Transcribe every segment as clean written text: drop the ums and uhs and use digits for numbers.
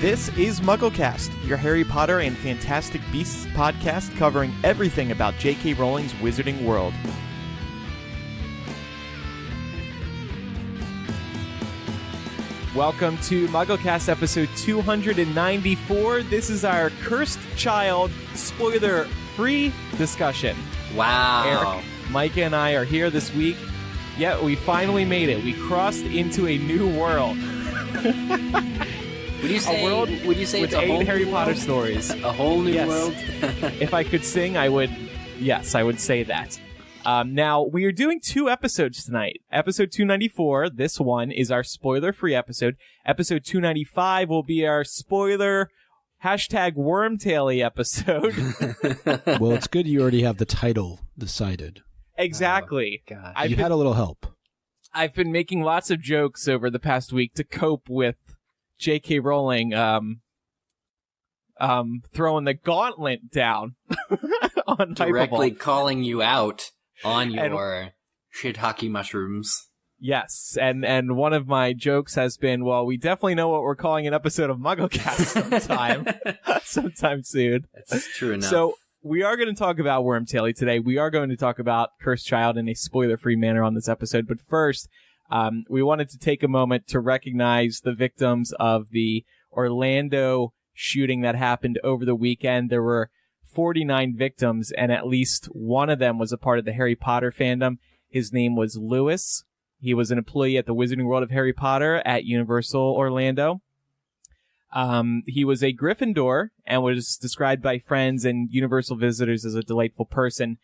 This is MuggleCast, your Harry Potter and Fantastic Beasts podcast covering everything about J.K. Rowling's Wizarding World. Welcome to MuggleCast episode 294. This is our Cursed Child spoiler-free discussion. Wow. Eric, Micah, and I are here this week. Yeah, we finally made it. We crossed into a new world. Would you say with it's a whole 8 Harry new Potter world? stories? A whole new Yes. world? If I could sing, I would. Yes, I would say that. Now, we are doing 2 episodes tonight. Episode 294, this one, is our spoiler-free episode. Episode 295 will be our spoiler #wormtaily episode. Well, it's good you already have the title decided. Exactly. Oh, God. You had a little help. I've been making lots of jokes over the past week to cope with J.K. Rowling throwing the gauntlet down on Directly Hypable. calling you out on your shiitake mushrooms. Yes, and one of my jokes has been, well, we definitely know what we're calling an episode of MuggleCast sometime soon. That's true enough. So we are going to talk about Wormtaily today. We are going to talk about Cursed Child in a spoiler-free manner on this episode. But first, we wanted to take a moment to recognize the victims of the Orlando shooting that happened over the weekend. There were 49 victims, and at least one of them was a part of the Harry Potter fandom. His name was Lewis. He was an employee at the Wizarding World of Harry Potter at Universal Orlando. He was a Gryffindor and was described by friends and Universal visitors as a delightful person.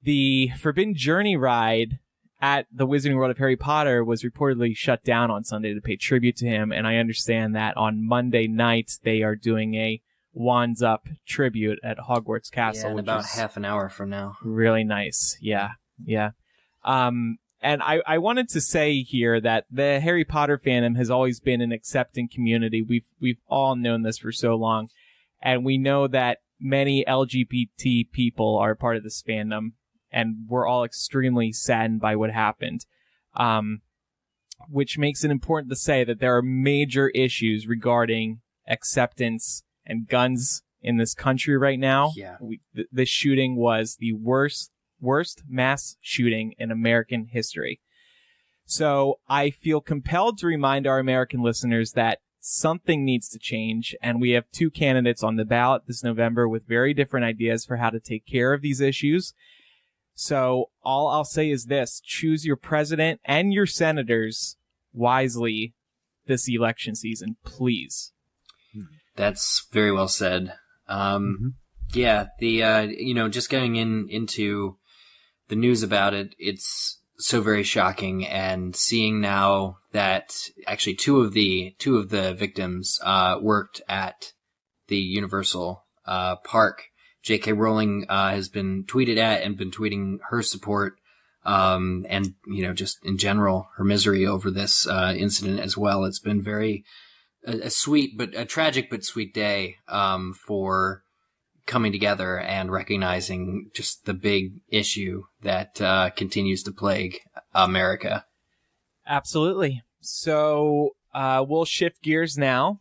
The Forbidden Journey ride at the Wizarding World of Harry Potter was reportedly shut down on Sunday to pay tribute to him, and I understand that on Monday night they are doing a Wands Up tribute at Hogwarts Castle. in which about is half an hour from now. really nice. Yeah. And I wanted to say here that the Harry Potter fandom has always been an accepting community. We've all known this for so long, and we know that many LGBT people are part of this fandom, and we're all extremely saddened by what happened. Which makes it important to say that there are major issues regarding acceptance and guns in this country right now. Yeah. This shooting was the worst mass shooting in American history. So I feel compelled to remind our American listeners that something needs to change, and we have 2 candidates on the ballot this November with very different ideas for how to take care of these issues. So all I'll say is this: choose your president and your senators wisely this election season, please. That's very well said. Yeah, just going into the news about it, it's so very shocking, and seeing now that actually two of the victims worked at the Universal park. J.K. Rowling has been tweeted at and been tweeting her support, and just in general her misery over this incident as well. It's been a tragic but sweet day for coming together and recognizing just the big issue that continues to plague America. Absolutely. So we'll shift gears now.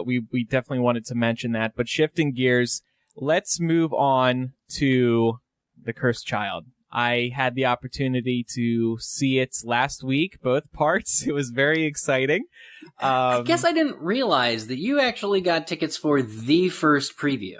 We definitely wanted to mention that, but shifting gears, let's move on to The Cursed Child. I had the opportunity to see it last week, both parts. It was very exciting. I guess I didn't realize that you actually got tickets for the first preview.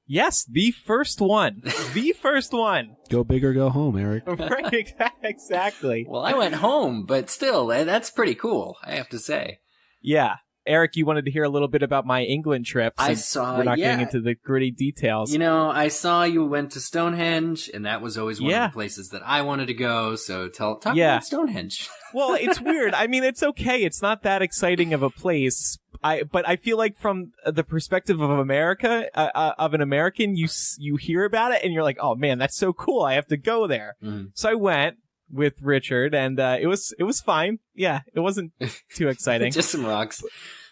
Yes, the first one. The first one. Go big or go home, Eric. Right, exactly. Well, I went home, but still, that's pretty cool, I have to say. Yeah. Eric, you wanted to hear a little bit about my England trip. I since saw, we're not yeah. getting into the gritty details. I saw you went to Stonehenge, and that was always one Yeah. of the places that I wanted to go, so talk Yeah. about Stonehenge. Well, it's weird. I mean, it's okay. It's not that exciting of a place. But I feel like from the perspective of America, of an American, you hear about it and you're like, oh man, that's so cool. I have to go there. Mm. So I went with Richard, and it was fine. Yeah, it wasn't too exciting. Just some rocks.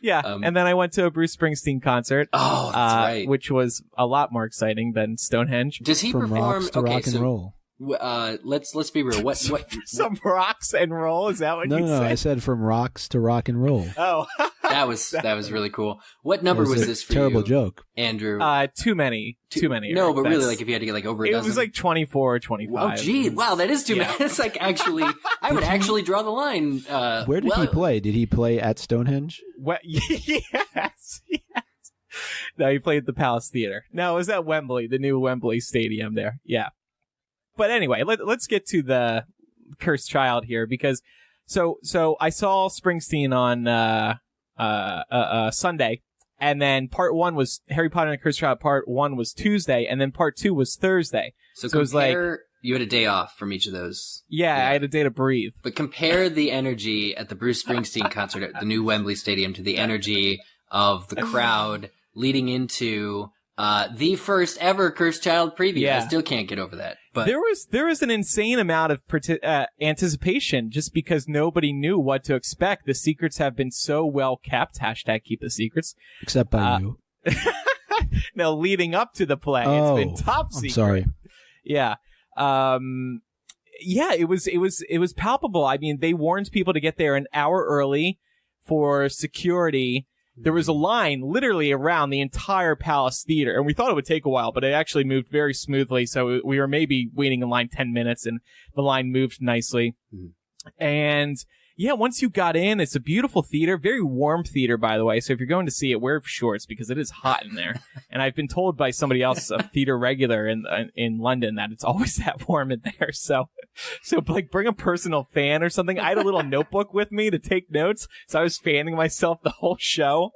Yeah, and then I went to a Bruce Springsteen concert. Oh, that's right. Which was a lot more exciting than Stonehenge. Does he From perform? rocks to rock and roll. Let's be real. What Some rocks and roll? Is that what you No, said? I said from rocks to rock and roll. Oh. that was really cool. What number was this for terrible you? Joke. Andrew? Too many. No, but really, like if you had to get like over a dozen. It was like 24 or 25. Oh, gee, wow, that is too many. It's like actually, I would actually draw the line. Where did he play? Did he play at Stonehenge? Yes. No, he played at the Palace Theatre. No, it was at Wembley, the new Wembley Stadium there. Yeah. But anyway, let's get to the Cursed Child here, because so I saw Springsteen on Sunday, and then part 1 was Harry Potter and the Cursed Child. Part 1 was Tuesday, and then part 2 was Thursday. So it was like you had a day off from each of those. Yeah, I had a day to breathe. But compare the energy at the Bruce Springsteen concert at the new Wembley Stadium to the energy of the crowd leading into the first ever Cursed Child preview. Yeah. I still can't get over that. But there was an insane amount of anticipation just because nobody knew what to expect. The secrets have been so well kept. #keep the secrets. Except by you. No, leading up to the play, it's been top secret. I'm sorry. Yeah. Yeah, it was palpable. I mean, they warned people to get there an hour early for security. There was a line literally around the entire Palace Theater, and we thought it would take a while, but it actually moved very smoothly. So we were maybe waiting in line 10 minutes, and the line moved nicely. And yeah, once you got in, it's a beautiful theater, very warm theater, by the way. So if you're going to see it, wear shorts because it is hot in there. And I've been told by somebody else, a theater regular in London, that it's always that warm in there. So like bring a personal fan or something. I had a little notebook with me to take notes, so I was fanning myself the whole show.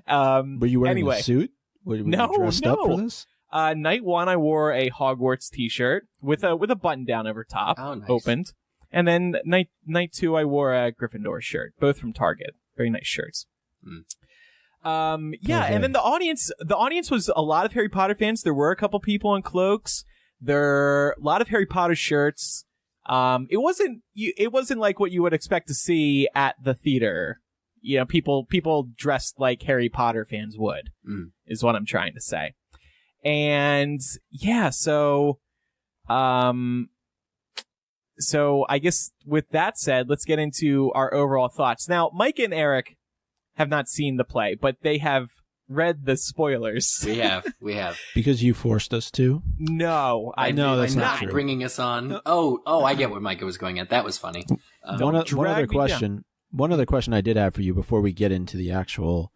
Were you wearing a suit? Were No, you dressed up for this? Night 1, I wore a Hogwarts t-shirt with a button down over top, opened. And then night 2, I wore a Gryffindor shirt, both from Target. Very nice shirts. Yeah, okay. And then the audience was a lot of Harry Potter fans. There were a couple people in cloaks. There were a lot of Harry Potter shirts. It wasn't like what you would expect to see at the theater. You know, people dressed like Harry Potter fans would, is what I'm trying to say. And yeah, so I guess with that said, let's get into our overall thoughts. Now, Mike and Eric have not seen the play, but they have read the spoilers. We have. Because you forced us to? No, I know that's not true. Bringing us on. Oh, I get where Micah was going at. That was funny. One other question I did have for you before we get into the actual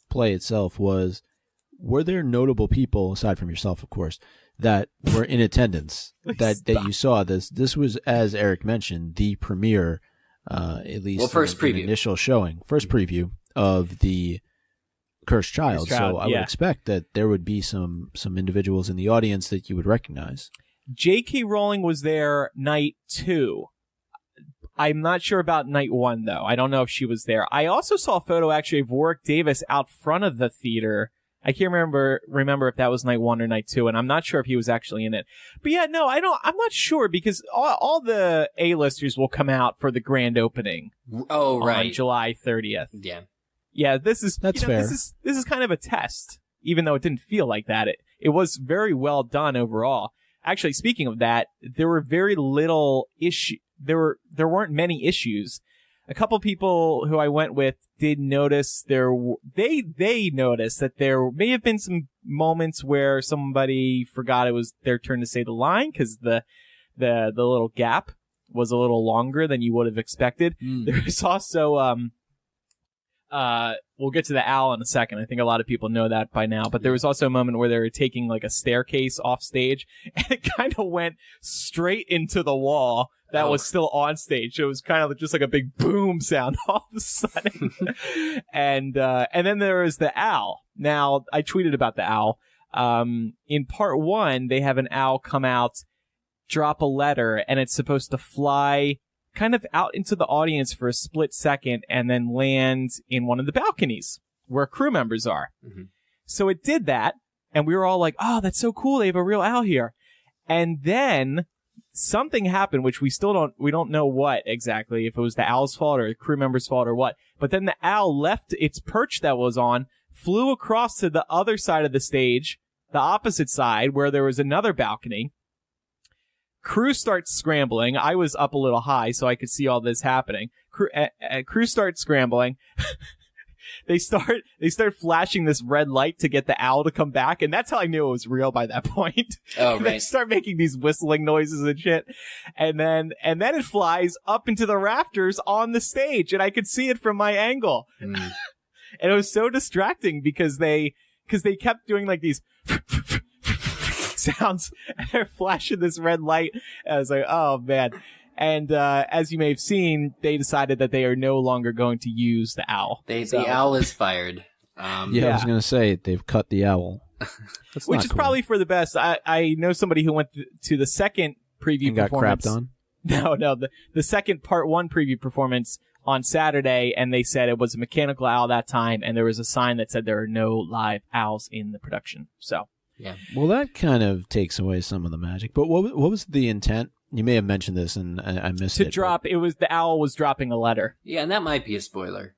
play itself was, were there notable people, aside from yourself, of course, that were in attendance that you saw this? This was, as Eric mentioned, the premiere, at least first preview, initial showing, first preview of the Cursed Child. So I would expect that there would be some individuals in the audience that you would recognize. J.K. Rowling was there night 2. I'm not sure about night 1, though. I don't know if she was there. I also saw a photo, actually, of Warwick Davis out front of the theater. I can't remember if that was night 1 or night 2, and I'm not sure if he was actually in it. But yeah, no, I'm not sure, because all the A-listers will come out for the grand opening. Oh, right. On July 30th. Yeah. Yeah, that's fair. This is kind of a test, even though it didn't feel like that. It was very well done overall. Actually, speaking of that, there were very little issue. There weren't many issues. A couple people who I went with did notice they noticed that there may have been some moments where somebody forgot it was their turn to say the line because the little gap was a little longer than you would have expected. There's also we'll get to the owl in a second. I think a lot of people know that by now. But there was also a moment where they were taking like a staircase off stage, and it kind of went straight into the wall that was still on stage. So it was kind of just like a big boom sound all of a sudden. And then there was the owl. Now, I tweeted about the owl. In part 1, they have an owl come out, drop a letter, and it's supposed to fly kind of out into the audience for a split second and then land in one of the balconies where crew members are. So it did that, and we were all like, oh, that's so cool. They have a real owl here. And then something happened, which we don't know what exactly, if it was the owl's fault or the crew member's fault or what. But then the owl left its perch that was on, flew across to the other side of the stage, the opposite side, where there was another balcony, crew starts scrambling. I was up a little high, so I could see all this happening. Crew starts scrambling. They start flashing this red light to get the owl to come back, and that's how I knew it was real by that point. Oh, right. They start making these whistling noises and shit, and then it flies up into the rafters on the stage, and I could see it from my angle. And it was so distracting because they kept doing like these sounds, and they're flashing this red light. And I was like, oh man. And as you may have seen, they decided that they are no longer going to use the owl. The owl is fired. I was going to say, they've cut the owl. Which is cool. Probably for the best. I know somebody who went to the second preview and performance. Got crapped on? No, the second part 1 preview performance on Saturday, and they said it was a mechanical owl that time, and there was a sign that said there are no live owls in the production. So, yeah. Well, that kind of takes away some of the magic. But what was the intent? You may have mentioned this, and I missed it. It was the owl was dropping a letter. Yeah, and that might be a spoiler.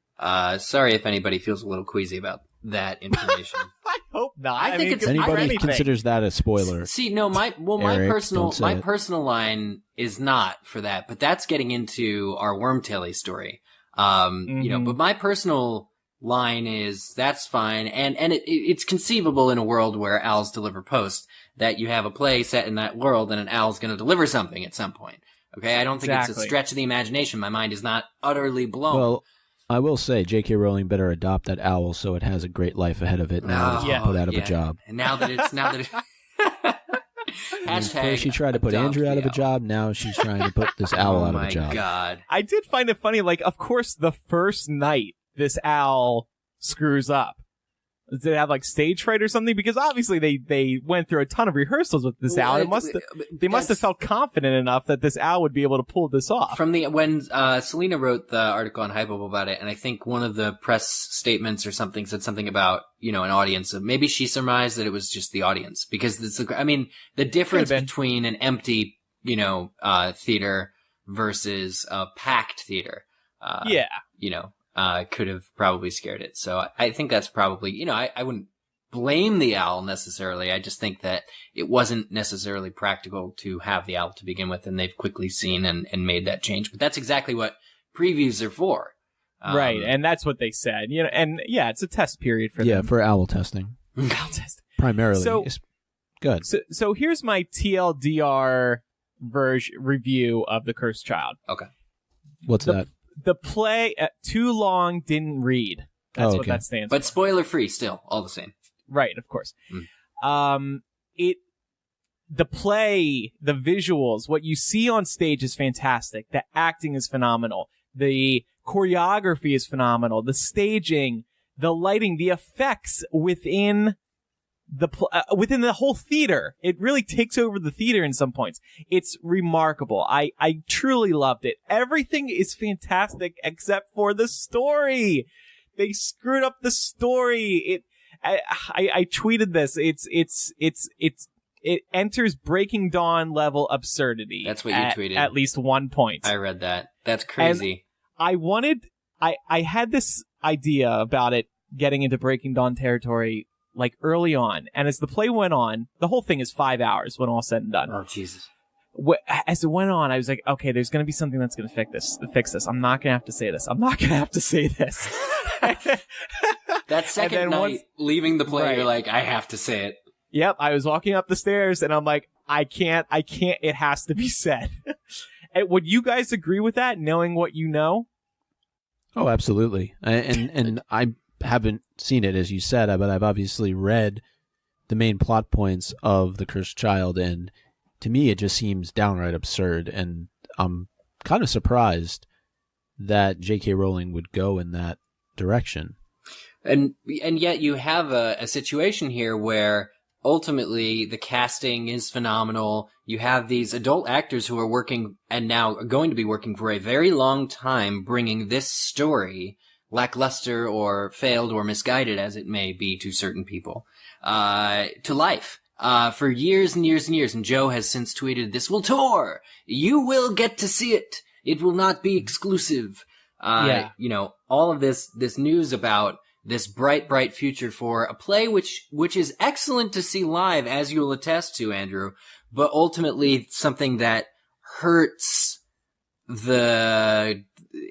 Sorry if anybody feels a little queasy about that information. I hope not. I think if anybody considers that a spoiler. See, no, my personal line is not for that, but that's getting into our Wormtaily story. You know, but my personal line is that's fine, and it's conceivable in a world where owls deliver post that you have a play set in that world and an owl's going to deliver something at some point. Okay, I don't think it's a stretch of the imagination. My mind is not utterly blown. Well, I will say J.K. Rowling better adopt that owl so it has a great life ahead of it now that it's put out of a job. And now that it hashtag first she tried to put Andrew out of a job, now she's trying to put this owl out of a job. Oh my God. I did find it funny, like, of course, the first night this owl screws up. Did they have like stage fright or something? Because obviously they went through a ton of rehearsals with this owl. They must have felt confident enough that this owl would be able to pull this off. When Selena wrote the article on Hypeable about it, and I think one of the press statements or something said something about, you know, an audience of maybe she surmised that it was just the audience, because the difference between an empty, theater versus a packed theater. Could have probably scared it. So I think that's probably, I wouldn't blame the owl necessarily. I just think that it wasn't necessarily practical to have the owl to begin with, and they've quickly seen and made that change. But that's exactly what previews are for. Right, and that's what they said. It's a test period for them. Yeah, for owl testing. Owl testing. Primarily. So, good. So here's my TLDR review of The Cursed Child. Okay. What's that? The play, too long, didn't read. That's what that stands for. But spoiler free still, all the same. Right, of course. The play, the visuals, what you see on stage is fantastic. The acting is phenomenal. The choreography is phenomenal. The staging, the lighting, the effects within the whole theater. It really takes over the theater in some points. It's remarkable. I truly loved it. Everything is fantastic except for the story. They screwed up the story. I tweeted this. It enters Breaking Dawn level absurdity. That's what you tweeted. At least 1 point. I read that. That's crazy. And I had this idea about it getting into Breaking Dawn territory like early on, and as the play went on, the whole thing is 5 hours when all said and done. Oh, Jesus. As it went on, I was like, okay, there's going to be something that's going to fix this. I'm not going to have to say this. That second night, leaving the play, You're like, I have to say it. Yep, I was walking up the stairs, and I'm like, I can't, it has to be said. And would you guys agree with that, knowing what you know? Oh, absolutely. And I haven't seen it, as you said, but I've obviously read the main plot points of The Cursed Child, and to me it just seems downright absurd, and I'm kind of surprised that J.K. Rowling would go in that direction. And yet you have a situation here where ultimately the casting is phenomenal. You have these adult actors who are working and now are going to be working for a very long time bringing this story, lackluster or failed or misguided as it may be to certain people, to life. For years and years and years. And Joe has since tweeted, "This will tour. You will get to see it. It will not be exclusive." All of this news about this bright, bright future for a play which is excellent to see live, as you'll attest to, Andrew, but ultimately something that hurts the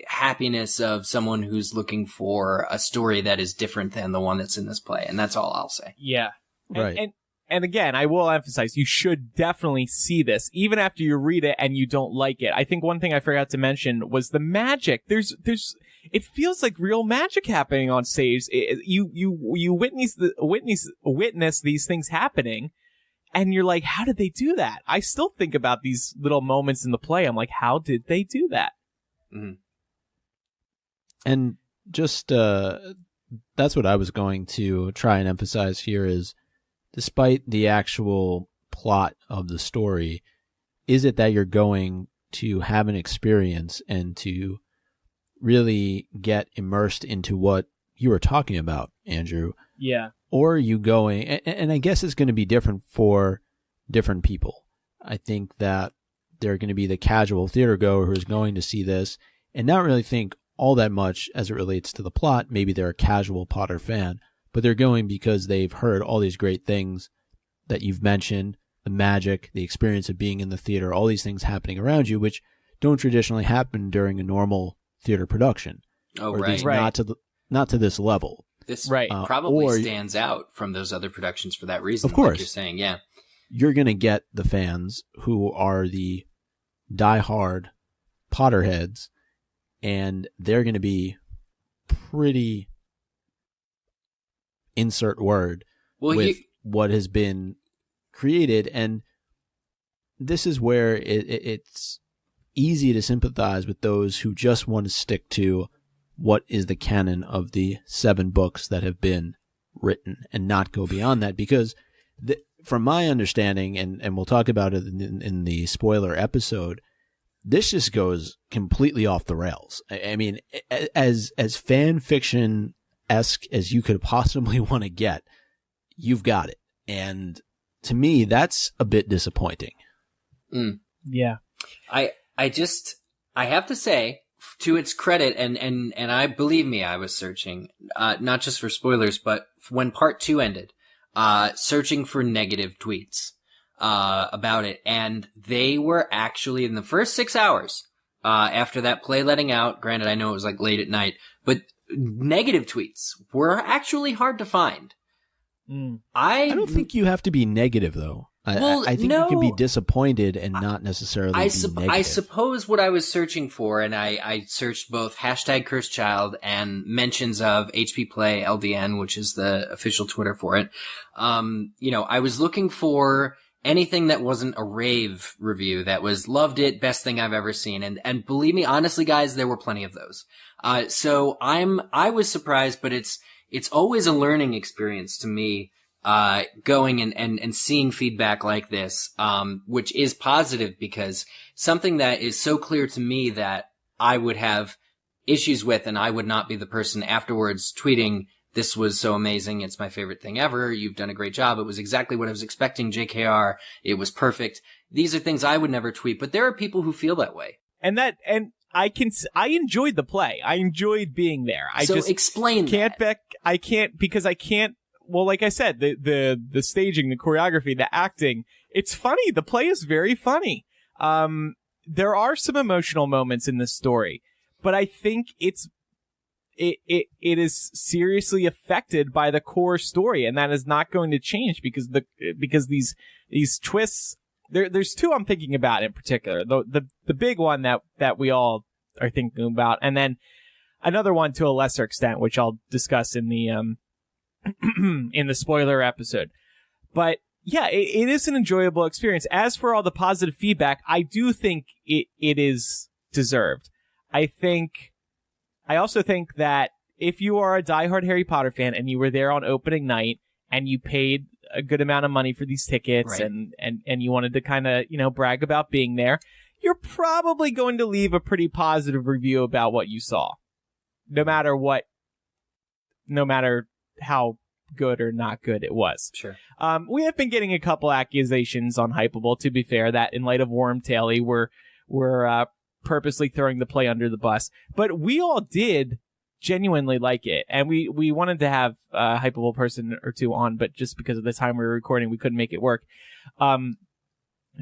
happiness of someone who's looking for a story that is different than the one that's in this play. And that's all I'll say. Yeah. Right. And again, I will emphasize, you should definitely see this, even after you read it and you don't like it. I think one thing I forgot to mention was the magic. It feels like real magic happening on stage. You witness these things happening, and you're like, how did they do that? I still think about these little moments in the play. I'm like, how did they do that? Mm-hmm. And just that's what I was going to try and emphasize here is, despite the actual plot of the story, is it that you're going to have an experience and to really get immersed into what you were talking about, Andrew? Yeah. Or are you going, and I guess it's going to be different for different people. I think that there are going to be the casual theater goer who's going to see this and not really think all that much as it relates to the plot. Maybe they're a casual Potter fan, but they're going because they've heard all these great things that you've mentioned, the magic, the experience of being in the theater, all these things happening around you, which don't traditionally happen during a normal theater production. Oh, or at right. least Right. not to this level. This Right. probably stands out from those other productions for that reason. Of course. Like you're saying, yeah. You're going to get the fans who are the diehard Potterheads, and they're going to be pretty insert word with what has been created. And this is where it's easy to sympathize with those who just want to stick to what is the canon of the 7 books that have been written and not go beyond that. Because from my understanding, and we'll talk about it in the spoiler episode, this just goes completely off the rails. I mean, as fan fiction-esque as you could possibly want to get, you've got it. And to me, that's a bit disappointing. Mm. Yeah. I have to say, to its credit, and I believe me, I was searching, not just for spoilers, but when part 2 ended, searching for negative tweets, about it. And they were actually in the first 6 hours, after that play letting out, granted, I know it was like late at night, but negative tweets were actually hard to find. Mm. I don't think you have to be negative, though. I think you can be disappointed and not necessarily be negative. I suppose what I was searching for, and I searched both #CursedChild and mentions of HP Play LDN, which is the official Twitter for it. I was looking for anything that wasn't a rave review that was loved it, best thing I've ever seen. And believe me, honestly, guys, there were plenty of those. So I was surprised, but it's always a learning experience to me, going and seeing feedback like this, which is positive, because something that is so clear to me that I would have issues with, and I would not be the person afterwards tweeting, "This was so amazing. It's my favorite thing ever. You've done a great job. It was exactly what I was expecting, JKR. It was perfect." These are things I would never tweet, but there are people who feel that way. And I enjoyed the play. I enjoyed being there. Explain that. I can't, because I can't. Well, like I said, the staging, the choreography, the acting, it's funny. The play is very funny. There are some emotional moments in this story, but I think it is seriously affected by the core story, and that is not going to change because these twists. There's 2 I'm thinking about in particular. The big one that we all are thinking about, and then another one to a lesser extent, which I'll discuss in the in the spoiler episode. But yeah, it is an enjoyable experience. As for all the positive feedback, I do think it is deserved. I also think that if you are a diehard Harry Potter fan and you were there on opening night and you paid a good amount of money for these tickets, right, and you wanted to kind of, brag about being there, you're probably going to leave a pretty positive review about what you saw. No matter how good or not good it was. Sure. We have been getting a couple accusations on Hypable, to be fair, that in light of Wormtaily, we're purposely throwing the play under the bus. But we all did genuinely like it, and we wanted to have a Hypable person or 2 on, but just because of the time we were recording, we couldn't make it work.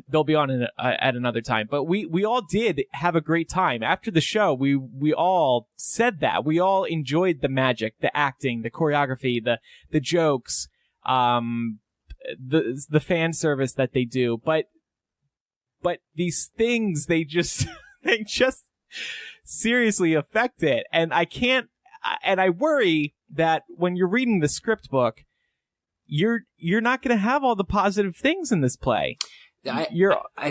they'll be on at another time. But we all did have a great time after the show. We all said that we all enjoyed the magic, the acting, the choreography, the jokes, the fan service that they do. But these things, they just seriously affect it. And I worry that when you're reading the script book, you're not going to have all the positive things in this play. I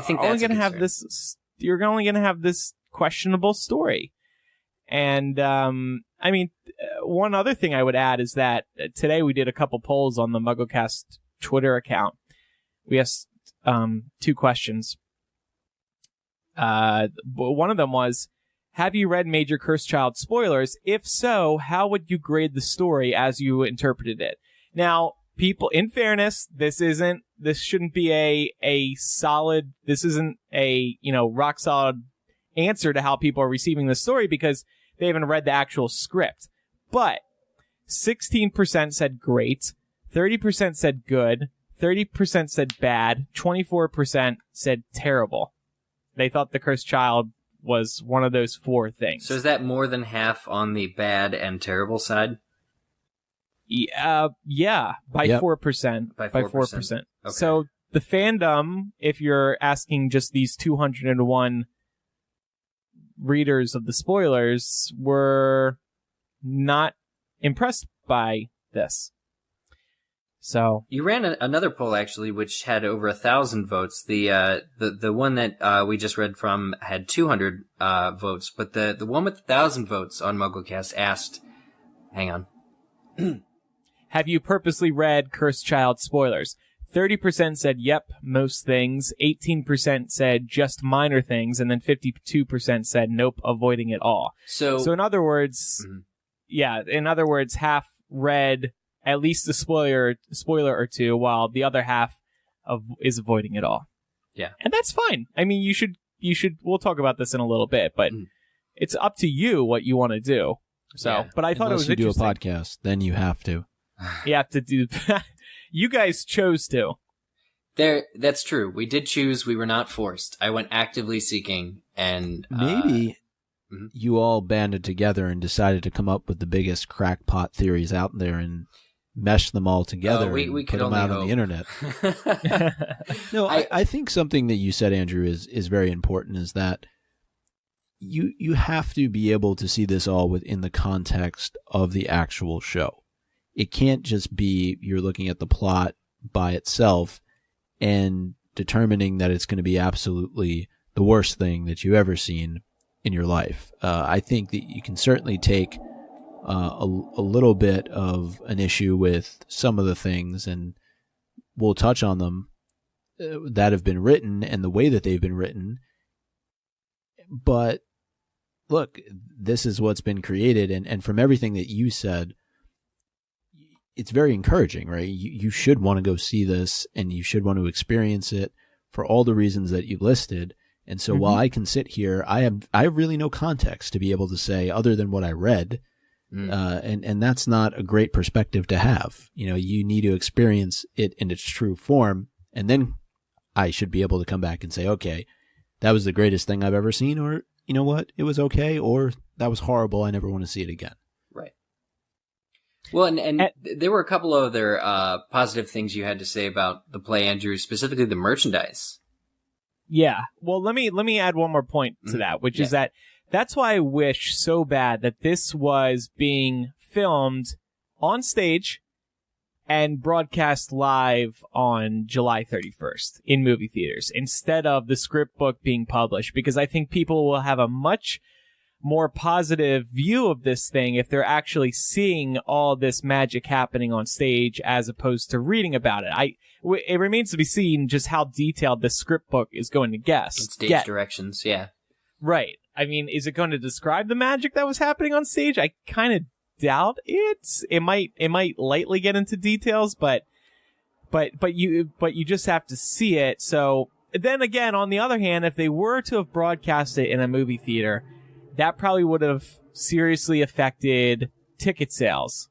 think that's only going to have this. You're only going to have this questionable story. And I mean, one other thing I would add is that today we did a couple polls on the MuggleCast Twitter account. We asked 2 questions. One of them was, have you read major Cursed Child spoilers? If so, how would you grade the story as you interpreted it? Now, people, in fairness, this shouldn't be a solid, this isn't a, rock solid answer to how people are receiving the story because they haven't read the actual script. But 16% said great, 30% said good, 30% said bad, 24% said terrible. They thought The Cursed Child was one of those 4 things. So is that more than half on the bad and terrible side? Yeah, by 4%. By 4%. Okay. So the fandom, if you're asking just these 201 readers of the spoilers, were not impressed by this. So you ran another poll actually, which had over 1,000 votes. The one that we just read from had 200 votes, but the one with 1,000 votes on MuggleCast asked, hang on. Have you purposely read Cursed Child spoilers? 30% said yep, most things. 18% said just minor things, and then 52% said nope, avoiding it all. So in other words, half read at least a spoiler or 2, while the other half is avoiding it all. Yeah. And that's fine. I mean, you should, we'll talk about this in a little bit, but it's up to you what you want to do. So, yeah. But I thought Unless it was interesting. you do a podcast, then you have to. You have to do, you guys chose to. That's true. We did choose. We were not forced. I went actively seeking, and maybe you all banded together and decided to come up with the biggest crackpot theories out there and mesh them all together we and put them out on the internet. No, I think something that you said, Andrew, is very important, is that you have to be able to see this all within the context of the actual show. It can't just be you're looking at the plot by itself and determining that it's going to be absolutely the worst thing that you've ever seen in your life. I think that you can certainly take a little bit of an issue with some of the things, and we'll touch on them that have been written and the way that they've been written. But look, this is what's been created, and from everything that you said, it's very encouraging, right? You should want to go see this, and you should want to experience it for all the reasons that you listed. And so while I can sit here, I have really no context to be able to say other than what I read. And that's not a great perspective to have. You need to experience it in its true form. And then I should be able to come back and say, okay, that was the greatest thing I've ever seen, or you know what, it was okay, or that was horrible, I never want to see it again. Right. Well, and there were a couple of other positive things you had to say about the play, Andrew, specifically the merchandise. Yeah. Well, let me add one more point to that, which is that's why I wish so bad that this was being filmed on stage and broadcast live on July 31st in movie theaters instead of the script book being published, because I think people will have a much more positive view of this thing if they're actually seeing all this magic happening on stage as opposed to reading about it. It remains to be seen just how detailed this script book is going to get. Stage directions, yeah. Right. I mean, is it going to describe the magic that was happening on stage? I kind of doubt it. It might lightly get into details, but you just have to see it. So then again, on the other hand, if they were to have broadcast it in a movie theater, that probably would have seriously affected ticket sales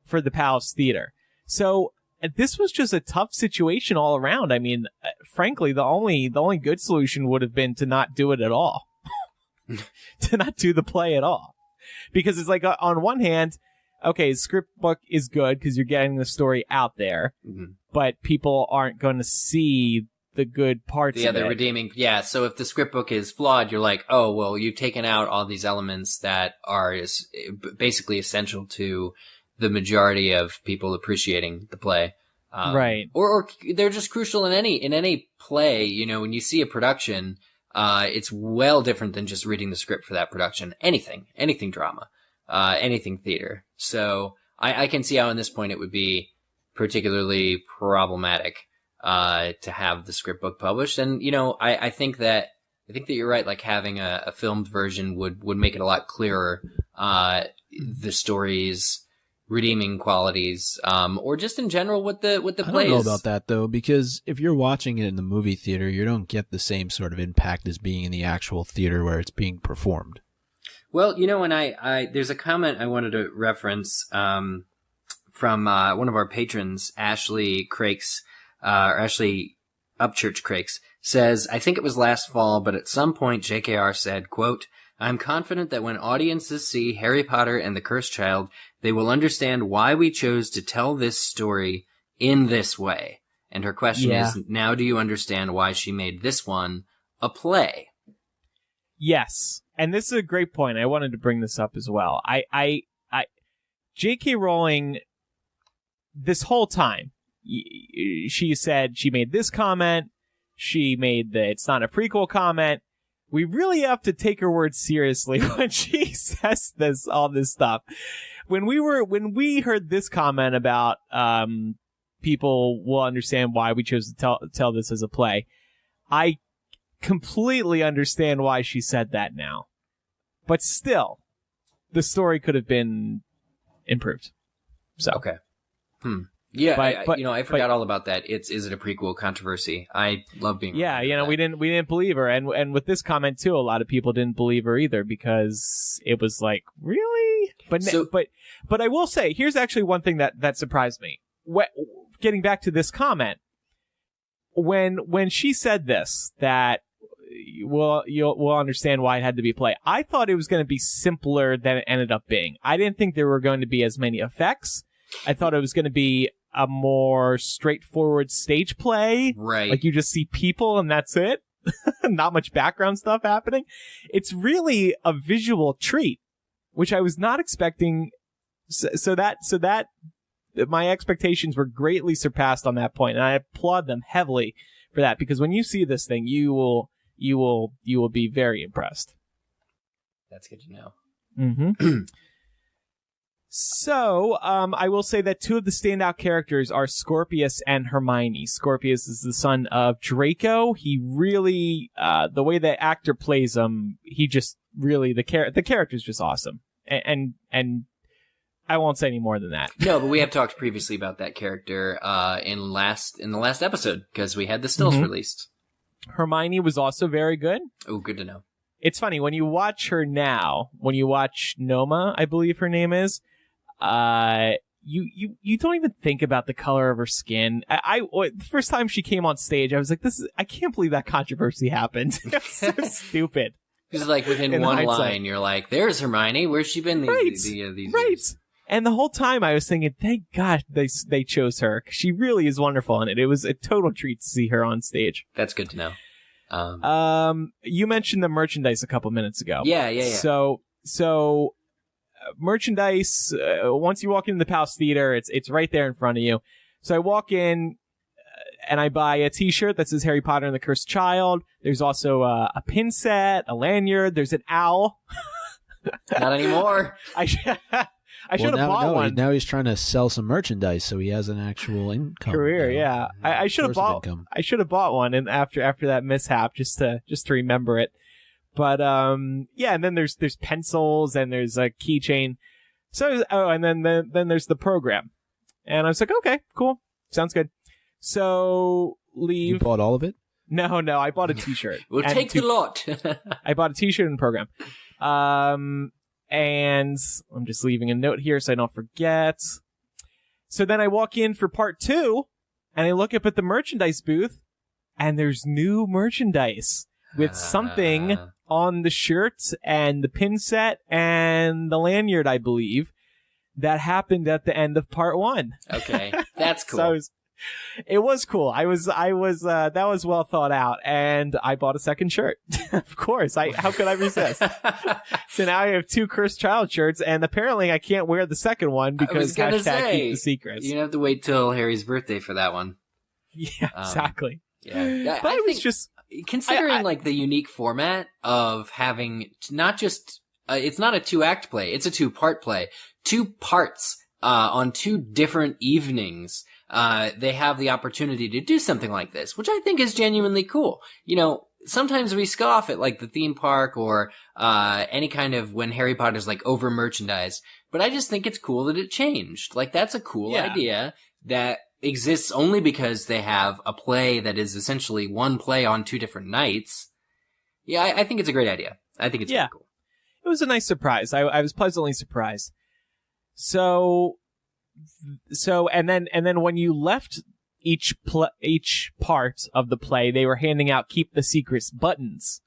for the Palace Theater. So this was just a tough situation all around. I mean, frankly, the only good solution would have been to not do it at all. To not do the play at all. Because it's like, on one hand, okay, script book is good because you're getting the story out there, but people aren't going to see the good parts of it. The redeeming. Yeah, so if the script book is flawed, you're like, oh, well, you've taken out all these elements that are basically essential to the majority of people appreciating the play. Right. Or they're just crucial in any play. You know, when you see a production, it's well different than just reading the script for that production. Anything drama, anything theater. So I can see how in this point it would be particularly problematic to have the script book published. And, you know, I think that you're right. Like having a filmed version would make it a lot clearer, the story's redeeming qualities, or just in general what the play is. I don't know about that though, because if you're watching it in the movie theater, you don't get the same sort of impact as being in the actual theater where it's being performed. Well, you know, and there's a comment I wanted to reference, from one of our patrons, Ashley Crakes, or Ashley Upchurch Crakes, says, I think it was last fall, but at some point JKR said, quote, I'm confident that when audiences see Harry Potter and the Cursed Child, they will understand why we chose to tell this story in this way. And her question is, now do you understand why she made this one a play? Yes. And this is a great point. I wanted to bring this up as well. J.K. Rowling, this whole time, she said she made this comment. She made the it's not a prequel comment. We really have to take her words seriously when she says all this stuff. When we heard this comment about, people will understand why we chose to tell this as a play, I completely understand why she said that now. But still, the story could have been improved. So. Okay. Yeah, I forgot all about that. Is it a prequel controversy? I love being. Yeah, you know, we didn't believe her, and with this comment too, a lot of people didn't believe her either because it was like, really? But I will say, here's actually one thing that surprised me. Getting back to this comment, when she said this, that we'll understand why it had to be play. I thought it was going to be simpler than it ended up being. I didn't think there were going to be as many effects. I thought it was going to be a more straightforward stage play. Right. Like you just see people and that's it. Not much background stuff happening. It's really a visual treat, which I was not expecting. So that my expectations were greatly surpassed on that point, and I applaud them heavily for that, because when you see this thing, you will be very impressed. That's good to know. Mm-hmm. So, I will say that two of the standout characters are Scorpius and Hermione. Scorpius is the son of Draco. He really, the way the actor plays him, he just really, the character's just awesome. And I won't say any more than that. No, but we have talked previously about that character, in the last episode, because we had the stills released. Hermione was also very good. Oh, good to know. It's funny, when you watch her now, when you watch Noma, I believe her name is, you don't even think about the color of her skin. The first time she came on stage, I was like, I can't believe that controversy happened. It's so stupid. Because like within one line, you're like, there's Hermione. Where's she been these years? And the whole time I was thinking, thank God they chose her. She really is wonderful in it. It was a total treat to see her on stage. That's good to know. You mentioned the merchandise a couple minutes ago. Yeah. So merchandise, once you walk into the Palace Theater, it's right there in front of you. So I walk in and I buy a t-shirt that says Harry Potter and the Cursed Child. There's also a pin set, a lanyard. There's an owl. Not anymore. I should have bought one. Now he's trying to sell some merchandise, so he has an actual income. Career, yeah. I should have bought. I should have bought one, and after that mishap, just to remember it. But yeah, and then there's pencils and there's a keychain. So and then there's the program, and I was like, okay, cool, sounds good. So leave. You bought all of it? No, I bought a t-shirt. We'll take the lot. I bought a t-shirt and program. And I'm just leaving a note here so I don't forget. So then I walk in for part 2, and I look up at the merchandise booth, and there's new merchandise with something on the shirts and the pin set and the lanyard, I believe, that happened at the end of part 1. Okay, that's cool. So it was cool. I was that was well thought out, and I bought a second shirt. Of course. How could I resist? So now I have 2 Cursed Child shirts, and apparently I can't wear the second one because hashtag keep the secrets. You have to wait till Harry's birthday for that one. Yeah, exactly. Yeah. But I was just considering like the unique format of having not just it's not a 2-act play, it's a 2-part play. 2 parts on 2 different evenings. They have the opportunity to do something like this, which I think is genuinely cool. You know, sometimes we scoff at like the theme park or any kind of when Harry Potter's like over merchandised, but I just think it's cool that it changed. Like that's a cool idea that exists only because they have a play that is essentially one play on 2 different nights. Yeah, I think it's a great idea. I think it's really cool. It was a nice surprise. I was pleasantly surprised. So and then when you left each part of the play, they were handing out Keep the Secrets buttons.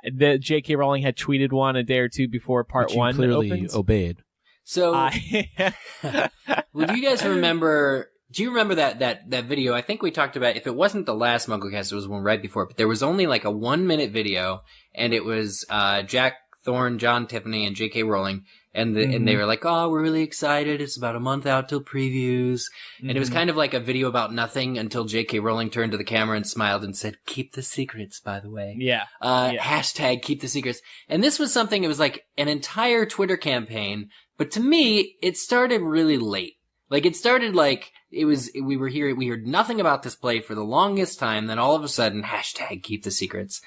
The J.K. Rowling had tweeted one a day or 2 before part 1 clearly opened. Obeyed. So, well, do you guys remember? Do you remember that video? I think we talked about, if it wasn't the last MuggleCast, it was one right before, but there was only like a 1-minute video, and it was Jack Thorne, John Tiffany, and J.K. Rowling, and they were like, oh, we're really excited, it's about a month out till previews, and it was kind of like a video about nothing until J.K. Rowling turned to the camera and smiled and said, keep the secrets, by the way. Hashtag keep the secrets. And this was something, it was like an entire Twitter campaign, but to me, it started really late. Like, it started like, we heard nothing about this play for the longest time, then all of a sudden, hashtag keep the secrets.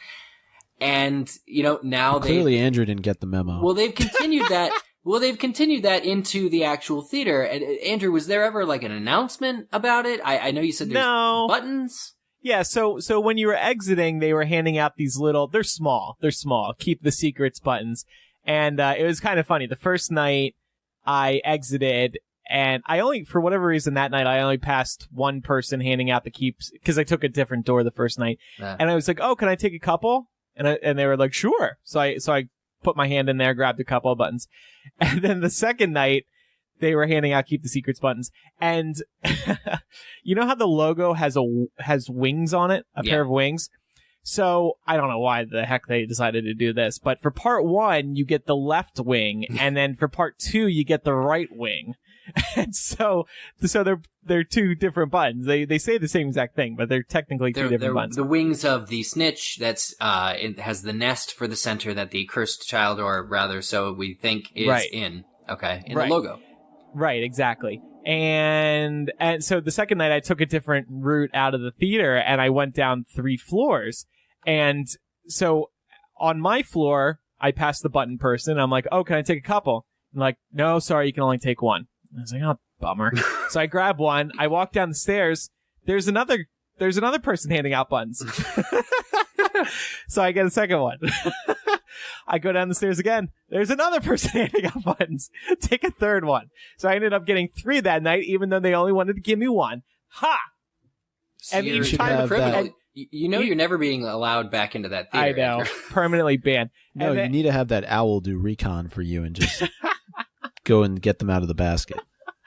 And, you know, now clearly Andrew didn't get the memo. Well, they've continued that. They've continued that into the actual theater. And Andrew, was there ever like an announcement about it? I know you said there's buttons. Yeah, so when you were exiting, they were handing out these little, they're small, Keep the Secrets buttons. And it was kind of funny. The first night I exited, and for whatever reason that night, I only passed one person handing out the keeps, because I took a different door the first night. And I was like, oh, can I take a couple? And they were like, sure. So I put my hand in there, grabbed a couple of buttons. And then the second night, they were handing out Keep the Secrets buttons. And you know how the logo has wings on it? A pair of wings? So I don't know why the heck they decided to do this, but for part 1, you get the left wing, and then for part 2, you get the right wing. And so they're 2 different buttons. They say the same exact thing, but they're technically 2 different buttons. The wings of the snitch, it has the nest for the center that the Cursed Child, or rather, so we think, is in. Okay, in the logo. Right, exactly. And so the second night I took a different route out of the theater, and I went down 3 floors. And so on my floor, I passed the button person. I'm like, oh, can I take a couple? I'm like, no, sorry, you can only take 1. I was like, oh, bummer. So I grab one. I walk down the stairs. There's another person handing out buttons. So I get a second one. I go down the stairs again. There's another person handing out buttons. Take a third one. So I ended up getting 3 that night, even though they only wanted to give me 1. Ha! So and each time, you know, you're never being allowed back into that theater. I know, permanently banned. No, you need to have that owl do recon for you and just go and get them out of the basket.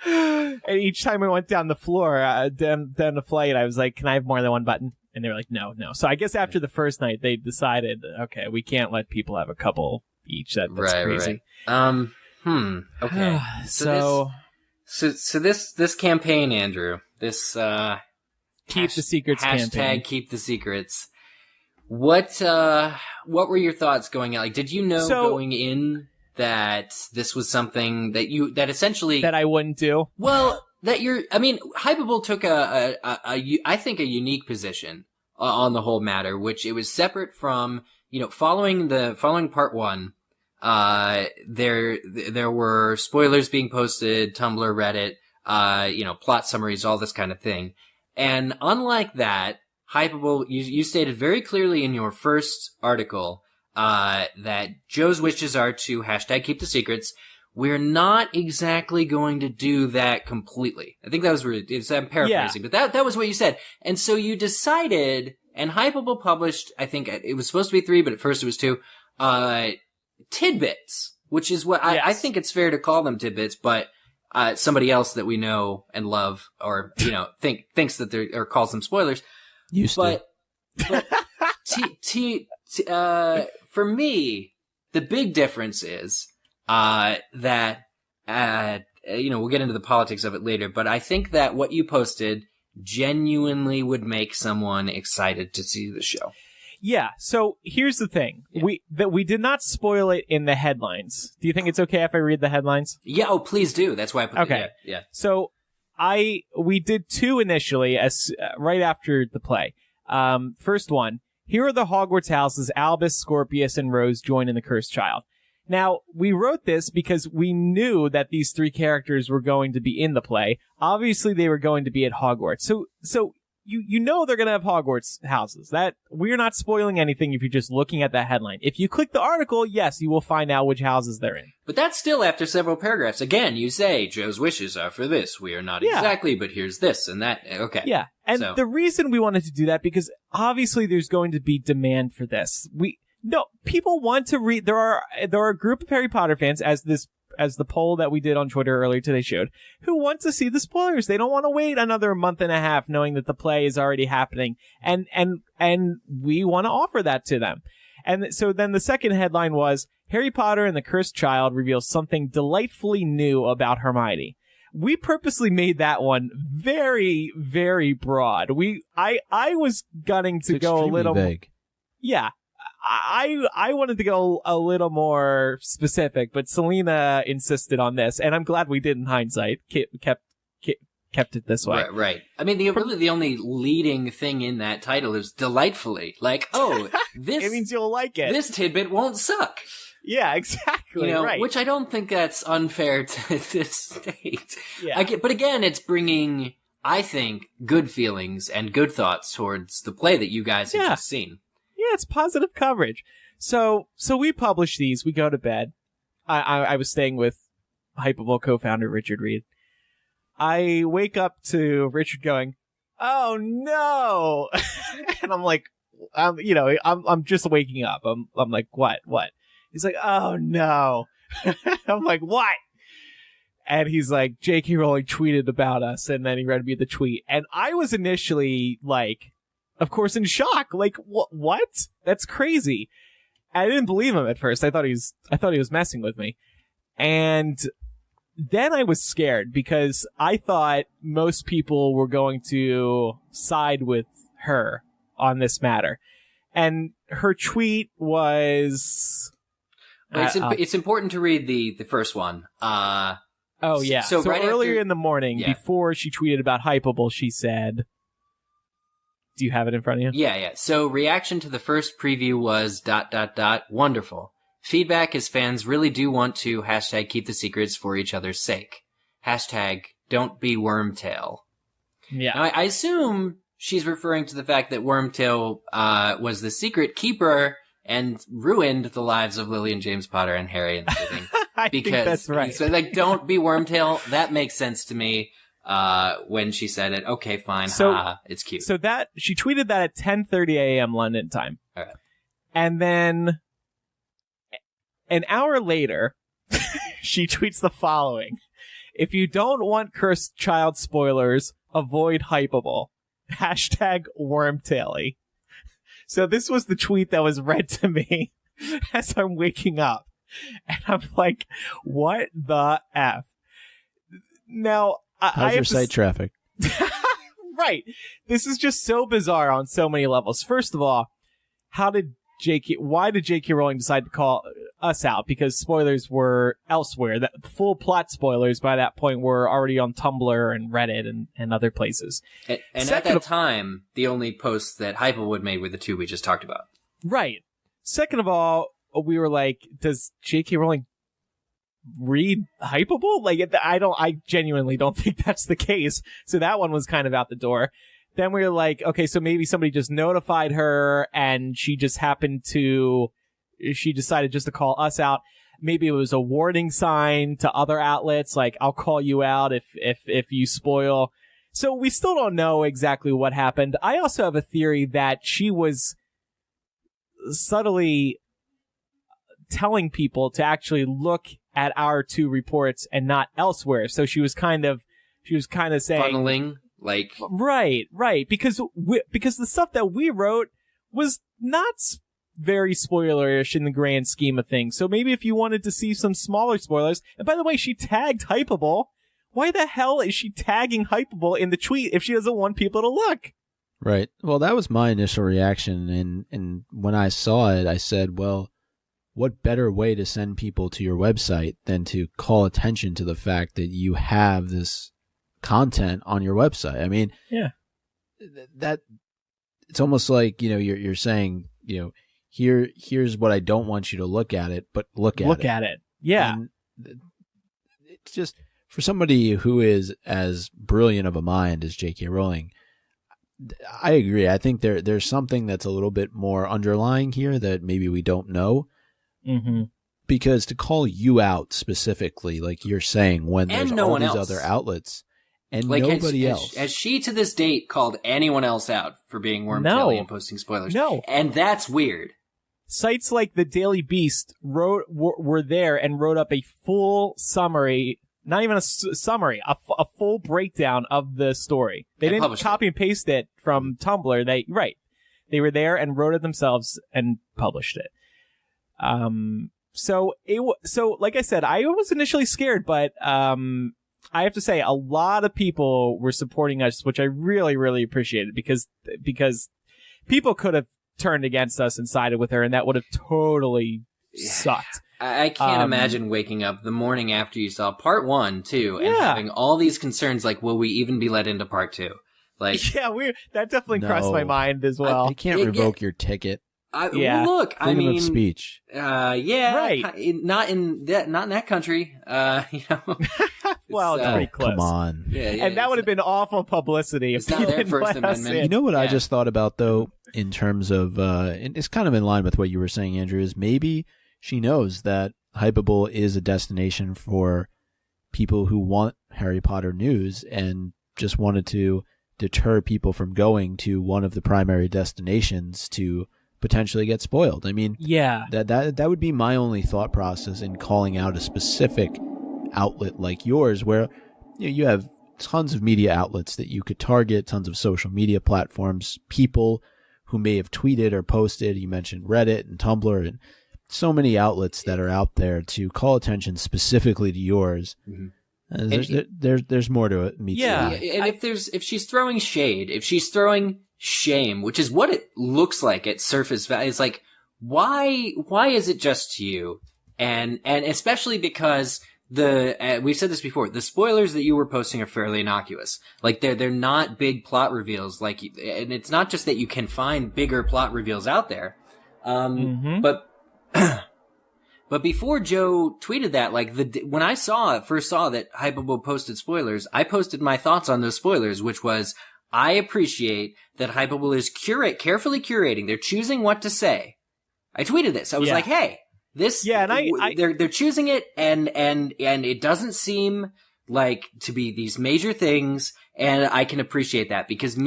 And each time I went down the floor, down the flight, I was like, "Can I have more than 1 button?" And they were like, "No." So I guess after the first night, they decided, okay, we can't let people have a couple each. That's crazy. Right. Okay. So this campaign, Andrew, this Keep the Secrets hashtag campaign. Keep the Secrets. What were your thoughts going out? Like, did you know going in that this was something that essentially that I wouldn't do? Well, Hypable took I think a unique position on the whole matter, which it was separate from, following part 1. There were spoilers being posted, Tumblr, Reddit, plot summaries, all this kind of thing. And unlike that, Hypable, you stated very clearly in your first article, that Joe's wishes are to hashtag Keep the Secrets, we're not exactly going to do that completely. I think that was I'm paraphrasing, but that was what you said. And so you decided, and Hypable published, I think it was supposed to be 3, but at first it was 2, tidbits, which is what I think it's fair to call them tidbits, but somebody else that we know and love, or thinks that they're, or calls them spoilers. But for me, the big difference is that we'll get into the politics of it later, but I think that what you posted genuinely would make someone excited to see the show. Yeah, so here's the thing. Yeah. We did not spoil it in the headlines. Do you think it's okay if I read the headlines? Yeah, please do. That's why I put okay. Yeah. So we did 2 initially as right after the play. First one, here are the Hogwarts houses Albus, Scorpius, and Rose join in the Cursed Child. Now, we wrote this because we knew that these 3 characters were going to be in the play. Obviously, they were going to be at Hogwarts. So you know they're going to have Hogwarts houses. That we're not spoiling anything if you're just looking at that headline. If you click the article, yes, you will find out which houses they're in. But that's still after several paragraphs. Again, you say, Joe's wishes are for this. We are not exactly, but here's this and that. Okay. Yeah. And the reason we wanted to do that, because obviously there's going to be demand for this. People want to read. There are a group of Harry Potter fans, as the poll that we did on Twitter earlier today showed, who want to see the spoilers. They don't want to wait another month and a half knowing that the play is already happening. And we want to offer that to them. And so then the second headline was, Harry Potter and the Cursed Child reveals something delightfully new about Hermione. We purposely made that one very, very broad. I was gunning to go a little vague. Yeah. I wanted to go a little more specific, but Selena insisted on this, and I'm glad we did in hindsight. Kept it this way. Right. I mean, really the only leading thing in that title is delightfully. Like, this... It means you'll like it. This tidbit won't suck. Yeah, exactly. Right. Which I don't think that's unfair to state. Yeah. But again, it's bringing, I think, good feelings and good thoughts towards the play that you guys have just seen. Yeah, it's positive coverage. So we publish these. We go to bed. I was staying with Hypable co-founder Richard Reed. I wake up to Richard going, "Oh no!" And I'm like, I'm just waking up. I'm like, what? He's like, "Oh no!" I'm like, "What?" And he's like, "J.K. Rowling tweeted about us," and then he read me the tweet, and I was initially like, of course, in shock. Like, what? That's crazy. I didn't believe him at first. I thought he was messing with me. And then I was scared because I thought most people were going to side with her on this matter. And her tweet was... It's important to read the first one. Oh, yeah. So right earlier in the morning, before she tweeted about Hypable, she said... Do you have it in front of you? Yeah. So reaction to the first preview was ... Wonderful. Feedback is fans really do want to # keep the secrets for each other's sake. # don't be Wormtail. Yeah. Now, I assume she's referring to the fact that Wormtail was the secret keeper and ruined the lives of Lily and James Potter and Harry and everything. I think that's right. So, don't be Wormtail. That makes sense to me. When she said it, okay, fine, it's cute. So that, she tweeted that at 10:30 a.m. London time. All right. And then, an hour later, she tweets the following. If you don't want Cursed Child spoilers, avoid Hypable. # Wormtaily. So this was the tweet that was read to me as I'm waking up. And I'm like, what the F? Now, how's your site traffic? Right. This is just so bizarre on so many levels. First of all, why did J.K. Rowling decide to call us out? Because spoilers were elsewhere. The full plot spoilers by that point were already on Tumblr and Reddit and other places. And at that time, the only posts that Hypable made were the 2 we just talked about. Right. Second of all, we were like, does J.K. Rowling read Hypable? Like, I genuinely don't think that's the case. So that one was kind of out the door. Then we were like, okay, so maybe somebody just notified her and she decided just to call us out. maybe it was a warning sign to other outlets, like I'll call you out if you spoil. So we still don't know exactly what happened. I also have a theory that she was subtly telling people to actually look at our 2 reports and not elsewhere. So she was kind of saying funneling, like right, because the stuff that we wrote was not very spoilerish in the grand scheme of things. So maybe if you wanted to see some smaller spoilers, and by the way, she tagged Hypable. Why the hell is she tagging Hypable in the tweet if she doesn't want people to look? Right. Well, that was my initial reaction, and when I saw it, I said, well, what better way to send people to your website than to call attention to the fact that you have this content on your website? I mean, yeah, that it's almost like, you're saying, here's what I don't want you to look at it, but look at it. Yeah. And it's just, for somebody who is as brilliant of a mind as J.K. Rowling, I agree. I think there's something that's a little bit more underlying here that maybe we don't know. Mm-hmm. Because to call you out specifically, like you're saying, when there's all these other outlets and like nobody else. Has she to this date called anyone else out for being Wormtaily and posting spoilers? No. And that's weird. Sites like the Daily Beast were there and wrote up a full summary, not even a summary, a full breakdown of the story. They didn't copy and paste it from Tumblr. They were there and wrote it themselves and published it. So like I said, I was initially scared, but I have to say a lot of people were supporting us, which I really, really appreciated because people could have turned against us and sided with her, and that would have totally sucked. I can't imagine waking up the morning after you saw part 1 too, and having all these concerns like, will we even be let into part 2? Like, that definitely crossed my mind as well. They can't revoke your ticket. Look, freedom of speech. Right. Not in that country. Well, it's pretty close. Come on. Yeah, and that would have been awful publicity. It's not their First Amendment. You know what I just thought about though, in terms of, and it's kind of in line with what you were saying, Andrew, is maybe she knows that Hypable is a destination for people who want Harry Potter news and just wanted to deter people from going to one of the primary destinations to potentially get spoiled. I mean, that would be my only thought process in calling out a specific outlet like yours, where you have tons of media outlets that you could target, tons of social media platforms, people who may have tweeted or posted. You mentioned Reddit and Tumblr and so many outlets that are out there to call attention specifically to yours. Mm-hmm. There's more to it. And if she's throwing shade, if she's throwing shame, which is what it looks like at surface value, it's like, why is it just you? And especially because we've said this before, the spoilers that you were posting are fairly innocuous. Like they're not big plot reveals. Like, and it's not just that you can find bigger plot reveals out there. But before Joe tweeted that, like when I first saw that Hypable posted spoilers, I posted my thoughts on those spoilers, which was, I appreciate that Hypable is carefully curating. They're choosing what to say. I tweeted this. I was like, hey, this, they're choosing it, and it doesn't seem like to be these major things, and I can appreciate that, because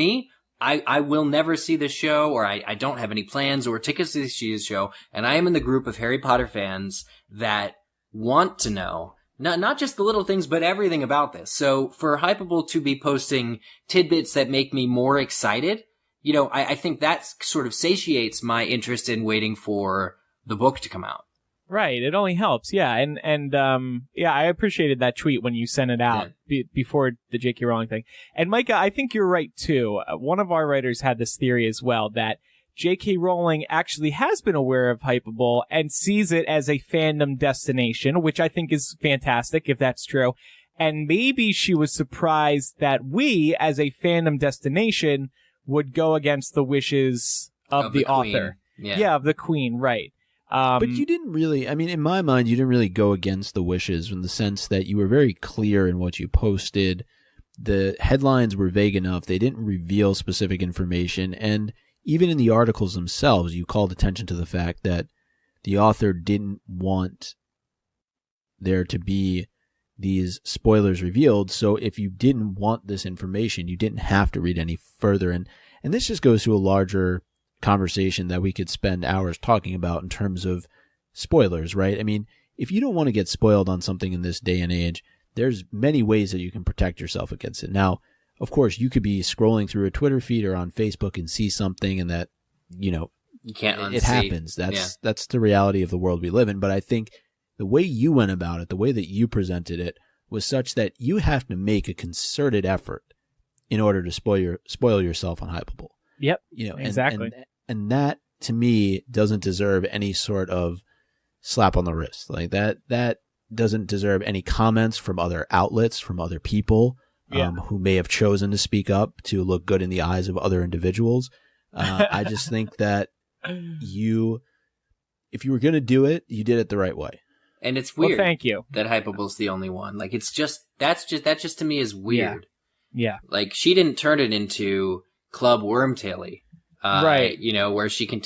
I will never see this show, or I don't have any plans or tickets to see this show, and I am in the group of Harry Potter fans that want to know not just the little things, but everything about this. So for Hypable to be posting tidbits that make me more excited, I think that sort of satiates my interest in waiting for the book to come out. Right. It only helps. Yeah. And I appreciated that tweet when you sent it out before the J.K. Rowling thing. And Micah, I think you're right too. One of our writers had this theory as well, that J.K. Rowling actually has been aware of Hypable and sees it as a fandom destination, which I think is fantastic if that's true. And maybe she was surprised that we, as a fandom destination, would go against the wishes of the author. Yeah, of the Queen, right. But you didn't really, I mean, in my mind, you didn't really go against the wishes, in the sense that you were very clear in what you posted. The headlines were vague enough. They didn't reveal specific information. And even in the articles themselves, you called attention to the fact that the author didn't want there to be these spoilers revealed. So if you didn't want this information, you didn't have to read any further. And this just goes to a larger conversation that we could spend hours talking about in terms of spoilers, right? I mean, if you don't want to get spoiled on something in this day and age, there's many ways that you can protect yourself against it. Now, of course, you could be scrolling through a Twitter feed or on Facebook and see something and that, you can't unsee. It happens. That's the reality of the world we live in. But I think the way you went about it, the way that you presented it was such that you have to make a concerted effort in order to spoil yourself on Hypable. Yep. Exactly. And that to me doesn't deserve any sort of slap on the wrist. Like that doesn't deserve any comments from other outlets, from other people who may have chosen to speak up to look good in the eyes of other individuals. I just think that if you were going to do it, you did it the right way. And it's weird. Well, thank you. That Hypable's the only one. Like that just to me is weird. Yeah. Like she didn't turn it into Club Wormtaily. Right. Where she can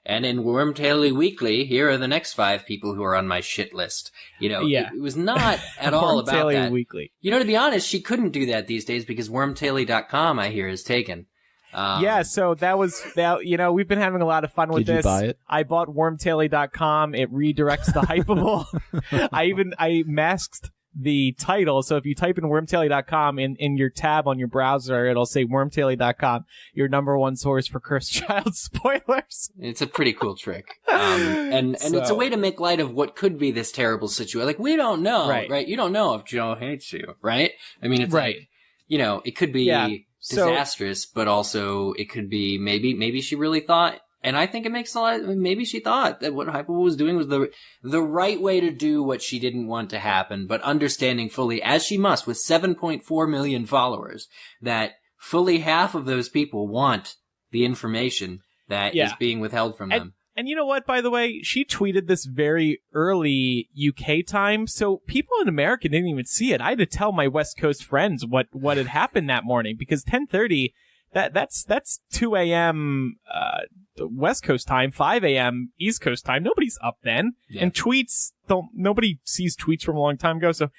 and in Wormtaily Weekly, here are the next 5 people who are on my shit list. It was not at all about that. Weekly. To be honest, she couldn't do that these days because wormtaily.com, I hear, is taken. So that was that. We've been having a lot of fun with this. Did you buy it? I bought wormtaily.com. It redirects to Hypable. I masked the title. So if you type in wormtaily.com in your tab on your browser, it'll say wormtaily.com, your number one source for Cursed Child spoilers. It's a pretty cool trick. And it's a way to make light of what could be this terrible situation. Like, we don't know, right? You don't know if Joe hates you, right? I mean, it's like, it could be disastrous, but also it could be maybe she really thought. And I think it makes a lot. Maybe she thought that what Hypable was doing was the right way to do what she didn't want to happen, but understanding fully, as she must, with 7.4 million followers, that fully half of those people want the information that is being withheld from them. And you know what, by the way? She tweeted this very early UK time, so people in America didn't even see it. I had to tell my West Coast friends what had happened that morning, because 10:30, that's 2 a.m. West Coast time, 5 a.m. East Coast time. Nobody's up then. Yeah. And tweets nobody sees tweets from a long time ago. So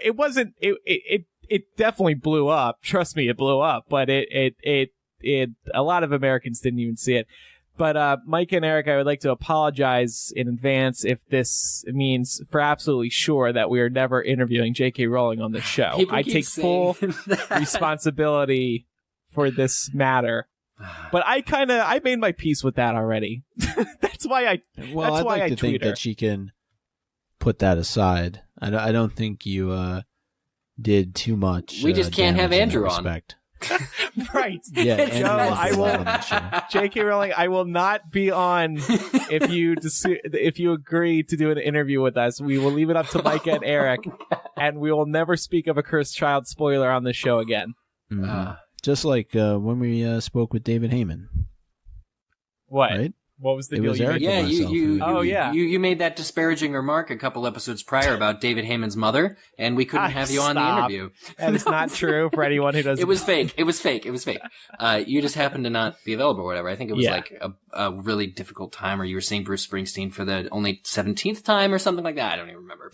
it wasn't, it definitely blew up. Trust me, it blew up, but it a lot of Americans didn't even see it. But, Mike and Eric, I would like to apologize in advance if this means for absolutely sure that we are never interviewing J.K. Rowling on this show. I take full responsibility for this matter. But I made my peace with that already. That's why I think that she can put that aside. I don't think you did too much. We just can't have Andrew on. Right. Yeah. No, I will. J.K. Rowling, I will not be on if you agree to do an interview with us. We will leave it up to Mike and Eric, and we will never speak of a Cursed Child spoiler on this show again. Mm-hmm. Just like when we spoke with David Heyman. What? Right? What was the deal? You made that disparaging remark a couple episodes prior about David Heyman's mother, and we couldn't have you on the interview. That is not true for anyone who doesn't. It was fake. You just happened to not be available or whatever. I think it was like a really difficult time, or you were seeing Bruce Springsteen for the only 17th time or something like that. I don't even remember.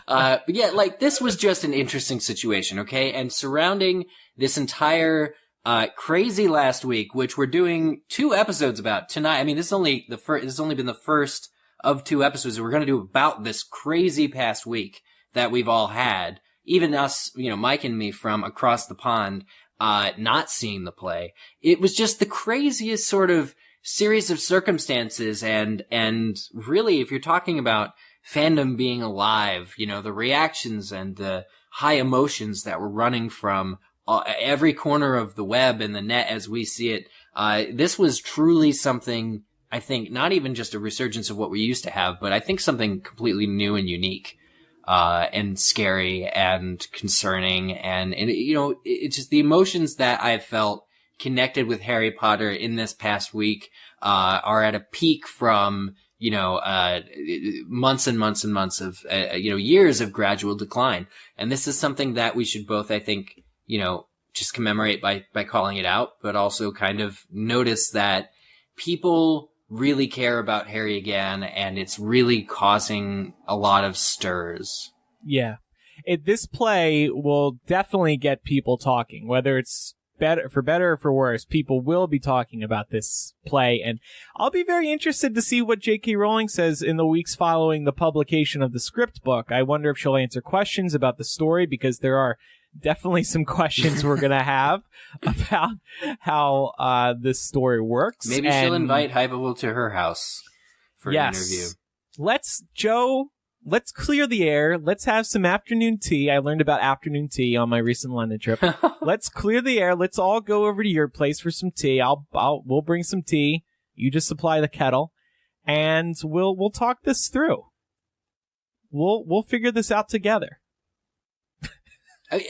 But yeah, like this was just an interesting situation, okay? And surrounding this entire crazy last week, which we're doing 2 episodes about tonight. I mean, this has only been the first of 2 episodes that we're going to do about this crazy past week that we've all had. Even us, Mike and me from across the pond, not seeing the play. It was just the craziest sort of series of circumstances. And really, if you're talking about fandom being alive, the reactions and the high emotions that were running from every corner of the web and the net as we see it. This was truly something, I think, not even just a resurgence of what we used to have, but I think something completely new and unique, and scary and concerning. And it's just the emotions that I've felt connected with Harry Potter in this past week, are at a peak from, months and months and months of, years of gradual decline. And this is something that we should both, I think, just commemorate by calling it out, but also kind of notice that people really care about Harry again, and it's really causing a lot of stirs. Yeah. This play will definitely get people talking, whether it's better or for worse. People will be talking about this play, and I'll be very interested to see what J.K. Rowling says in the weeks following the publication of the script book. I wonder if she'll answer questions about the story, because there are definitely some questions we're going to have about how this story works. Maybe she'll invite Hypable to her house for an interview. Let's clear the air. Let's have some afternoon tea. I learned about afternoon tea on my recent London trip. Let's clear the air. Let's all go over to your place for some tea. We'll bring some tea. You just supply the kettle, and we'll talk this through. We'll figure this out together.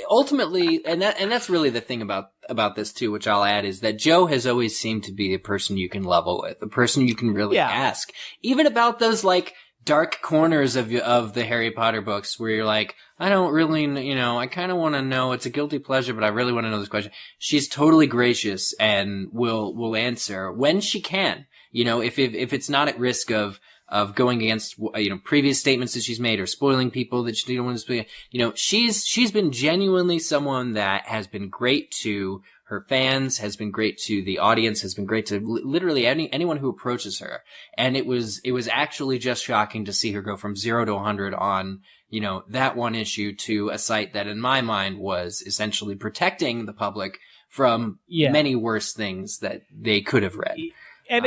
Ultimately, and that's really the thing about this too, which I'll add, is that Jo has always seemed to be the person you can level with, the person you can really ask, even about those like dark corners of the Harry Potter books where you're like, I don't really, I kind of want to know. It's a guilty pleasure, but I really want to know this question. She's totally gracious and will answer when she can. If it's not at risk of going against, previous statements that she's made or spoiling people that she didn't want to spoil. She's been genuinely someone that has been great to her fans, has been great to the audience, has been great to literally anyone who approaches her. And it was actually just shocking to see her go from 0 to 100 on, that one issue to a site that in my mind was essentially protecting the public from many worse things that they could have read. And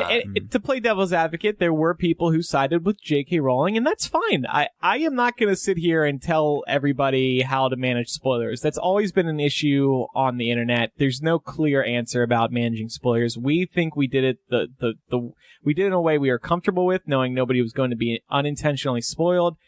to play devil's advocate, there were people who sided with J.K. Rowling, and that's fine. I am not going to sit here and tell everybody how to manage spoilers. That's always been an issue on the internet. There's no clear answer about managing spoilers. We think we did it we did it in a way we are comfortable with, knowing nobody was going to be unintentionally spoiled.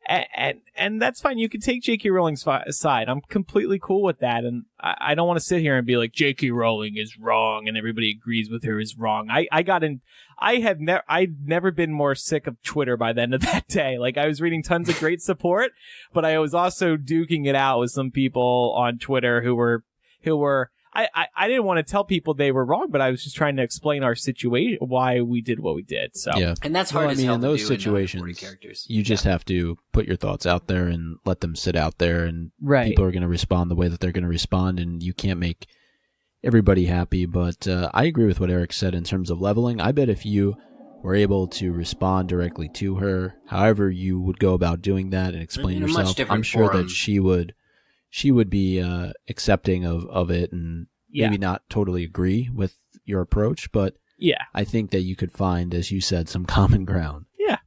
And that's fine. You can take J.K. Rowling's side. I'm completely cool with that. And I don't want to sit here and be like, J.K. Rowling is wrong and everybody agrees with her is wrong. I'd never been more sick of Twitter by the end of that day. Like, I was reading tons of great support, but I was also duking it out with some people on Twitter who were I didn't want to tell people they were wrong, but I was just trying to explain our situation, why we did what we did. So, yeah. And that's hard as hell in to those do situations, you just have to put your thoughts out there and let them sit out there, and people are going to respond the way that they're going to respond, and you can't make everybody happy. But I agree with what Eric said in terms of leveling. I bet if you were able to respond directly to her, however you would go about doing that and explain yourself, I'm sure that she would be accepting of it, and maybe not totally agree with your approach, but I think that you could find, as you said, some common ground. Yeah.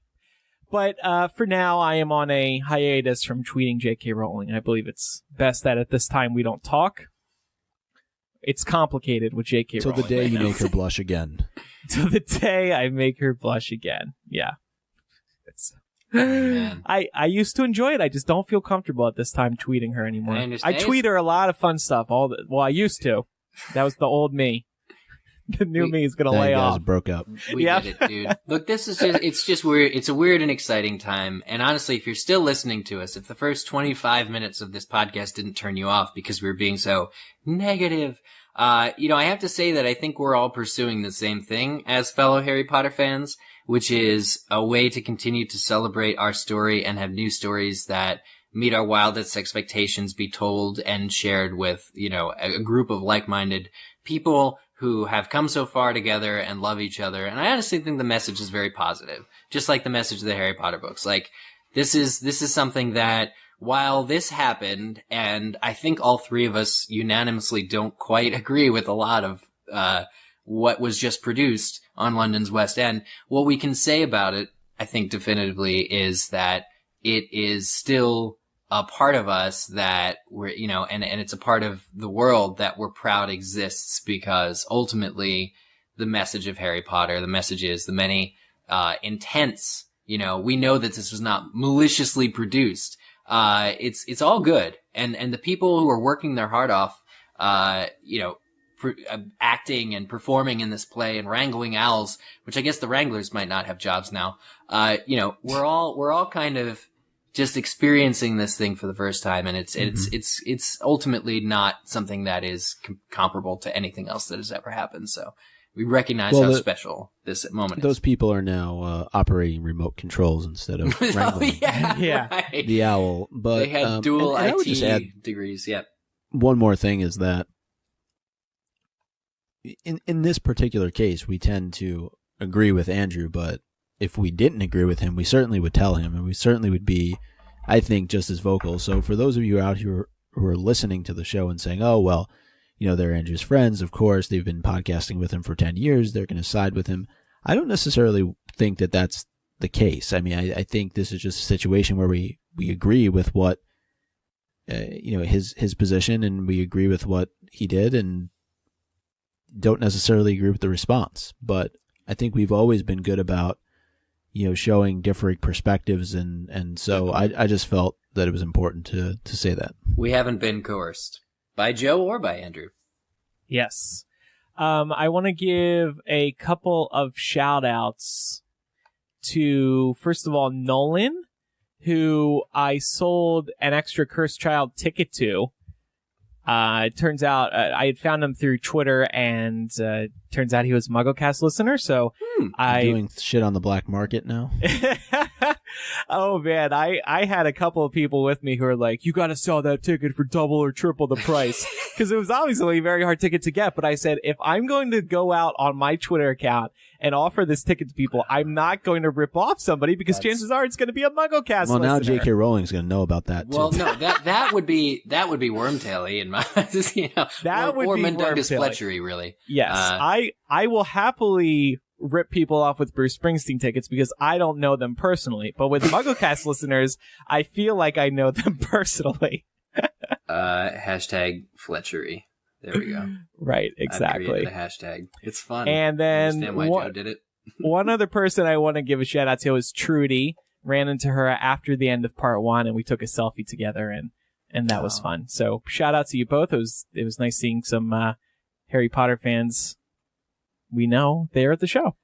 But for now, I am on a hiatus from tweeting J.K. Rowling. I believe it's best that at this time we don't talk. It's complicated with J.K. Rowling. Till the day you make her blush again. Till the day I make her blush again. Yeah. I used to enjoy it. I just don't feel comfortable at this time tweeting her anymore. I tweet her a lot of fun stuff. I used to. That was the old me. The new me is going to lay off. Broke up. We get it, dude. Look, it's just weird. It's a weird and exciting time. And honestly, if you're still listening to us, if the first 25 minutes of this podcast didn't turn you off because we were being so negative, I have to say that I think we're all pursuing the same thing as fellow Harry Potter fans, which is a way to continue to celebrate our story and have new stories that meet our wildest expectations be told and shared with, a group of like-minded people who have come so far together and love each other. And I honestly think the message is very positive, just like the message of the Harry Potter books. Like, this is something that, while this happened, and I think all three of us unanimously don't quite agree with a lot of what was just produced on London's West End, what we can say about it, I think definitively, is that it is still a part of us that we're, and it's a part of the world that we're proud exists, because ultimately the message of Harry Potter, the message is the many intents, we know that this was not maliciously produced. It's all good. And the people who are working their heart off, acting and performing in this play and wrangling owls, which I guess the Wranglers might not have jobs now. We're all kind of just experiencing this thing for the first time, and it's ultimately not something that is comparable to anything else that has ever happened. So we recognize how special this moment is. Those people are now operating remote controls instead of wrangling Right. the owl. But they had dual and IT degrees. Yep. One more thing is that in this particular case, we tend to agree with Andrew, but if we didn't agree with him, we certainly would tell him, and we certainly would be, I think, just as vocal. So for those of you out here who are listening to the show and saying, oh, well, they're Andrew's friends, of course, they've been podcasting with him for 10 years, they're going to side with him. I don't necessarily think that that's the case. I mean, I think this is just a situation where we agree with what, his position, and we agree with what he did, and don't necessarily agree with the response. But I think we've always been good about, showing differing perspectives, and so I just felt that it was important to say that. We haven't been coerced by Joe or by Andrew. Yes. I want to give a couple of shout outs to, first of all, Nolan, who I sold an extra Cursed Child ticket to. It turns out I had found him through Twitter, and turns out he was a MuggleCast listener. So doing shit on the black market now. Oh man, I had a couple of people with me who were like, "You got to sell that ticket for double or triple the price," because it was obviously a very hard ticket to get. But I said, if I'm going to go out on my Twitter account and offer this ticket to people, I'm not going to rip off somebody, because chances are it's going to be a MuggleCast listener. Now J.K. Rowling's going to know about that too. Well, no, that would be Wormtaily in my, that would or be Mundungus Wormtaily. Fletchery, really. Yes, I will happily rip people off with Bruce Springsteen tickets because I don't know them personally. But with MuggleCast listeners, I feel like I know them personally. Hashtag Fletchery. There we go. Right, exactly. The hashtag. It's fun. And then I understand why Joe did it. One other person I want to give a shout out to is Trudy. Ran into her after the end of part 1, and we took a selfie together, and that was fun. So shout out to you both. It was nice seeing some Harry Potter fans we know there at the show.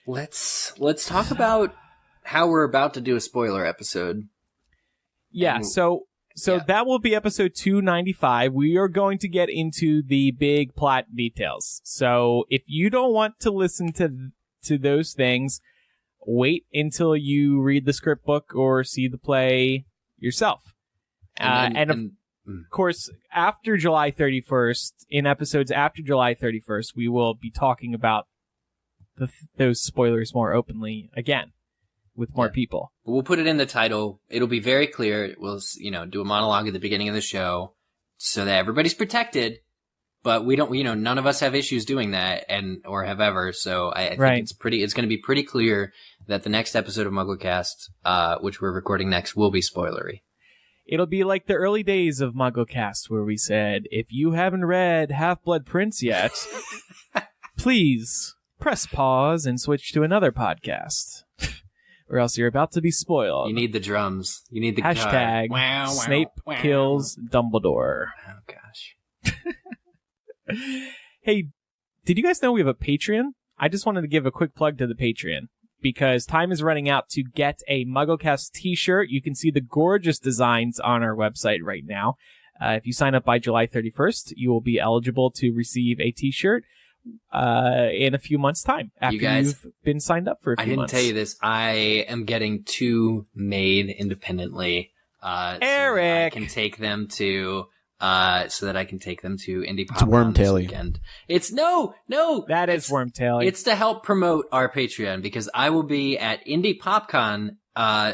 Let's talk about how we're about to do a spoiler episode. Yeah, so that will be episode 295. We are going to get into the big plot details. So if you don't want to listen to those things, wait until you read the script book or see the play yourself. Of course, after July 31st, in episodes after July 31st, we will be talking about those spoilers more openly again with more people. We'll put it in the title. It'll be very clear. We'll, do a monologue at the beginning of the show so that everybody's protected. But we don't, none of us have issues doing that or have ever. So I think it's going to be pretty clear that the next episode of MuggleCast, which we're recording next, will be spoilery. It'll be like the early days of MuggleCast where we said, if you haven't read Half-Blood Prince yet, please press pause and switch to another podcast, or else you're about to be spoiled. You need the drums. You need the hashtag guitar. Snape kills Dumbledore. Oh, gosh. Hey, did you guys know we have a Patreon? I just wanted to give a quick plug to the Patreon, because time is running out to get a MuggleCast t-shirt. You can see the gorgeous designs on our website right now. If you sign up by July 31st, you will be eligible to receive a t-shirt in a few months' time after you've been signed up for a few months. I didn't tell you this. I am getting 2 made independently. Eric! So I can take them to... so that I can take them to Indie Pop this weekend. It's no. That is Wormtaily. It's to help promote our Patreon, because I will be at Indie PopCon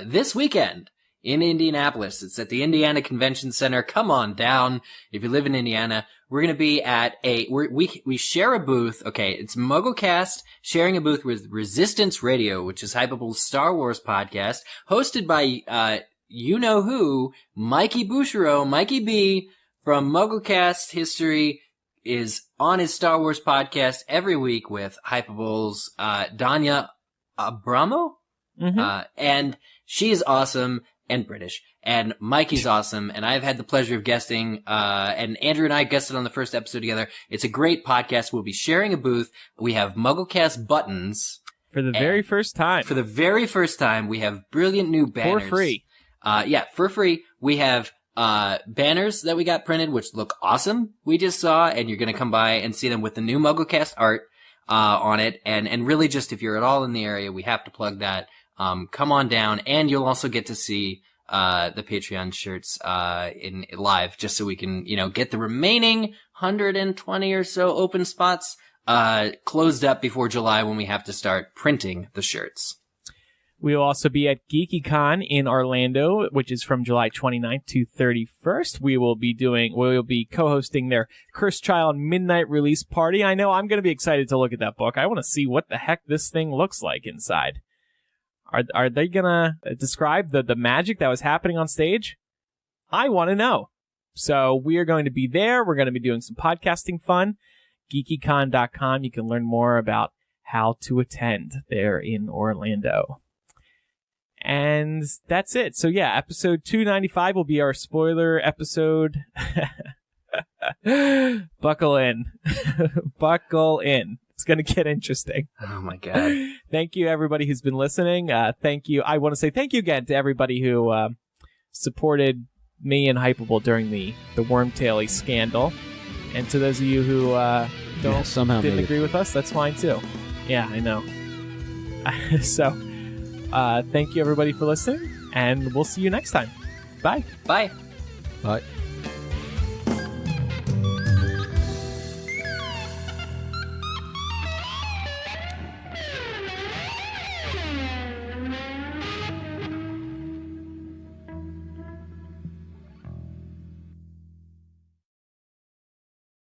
this weekend in Indianapolis. It's at the Indiana Convention Center. Come on down if you live in Indiana. We're gonna be at we share a booth. Okay, it's MuggleCast sharing a booth with Resistance Radio, which is Hypable's Star Wars podcast, hosted by you know who, Mikey Bouchereau, Mikey B. From MuggleCast history, is on his Star Wars podcast every week with Hypable's Danya Abramo. Mm-hmm. And she is awesome and British. And Mikey's awesome. And I've had the pleasure of guesting, and Andrew and I guested on the first episode together. It's a great podcast. We'll be sharing a booth. We have MuggleCast buttons. For the very first time. For the very first time, we have brilliant new banners. For free. for free, we have banners that we got printed, which look awesome. We just saw, and you're going to come by and see them with the new MuggleCast art on it. And really just if you're at all in the area, we have to plug that. Come on down, and you'll also get to see the Patreon shirts in live, just so we can, get the remaining 120 or so open spots closed up before July, when we have to start printing the shirts. We will also be at GeekyCon in Orlando, which is from July 29th to 31st. We will be co-hosting their Cursed Child midnight release party. I know I'm going to be excited to look at that book. I want to see what the heck this thing looks like inside. Are they going to describe the magic that was happening on stage? I want to know. So we are going to be there. We're going to be doing some podcasting fun. GeekyCon.com. You can learn more about how to attend there in Orlando. And that's it. So yeah, episode 295 will be our spoiler episode. Buckle in. Buckle in. It's going to get interesting. Oh my God. Thank you, everybody who's been listening. Thank you. I want to say thank you again to everybody who supported me and Hypable during the Wormtaily scandal. And to those of you who didn't agree with us, that's fine too. Yeah, I know. So, thank you everybody for listening, and we'll see you next time. Bye. Bye. Bye.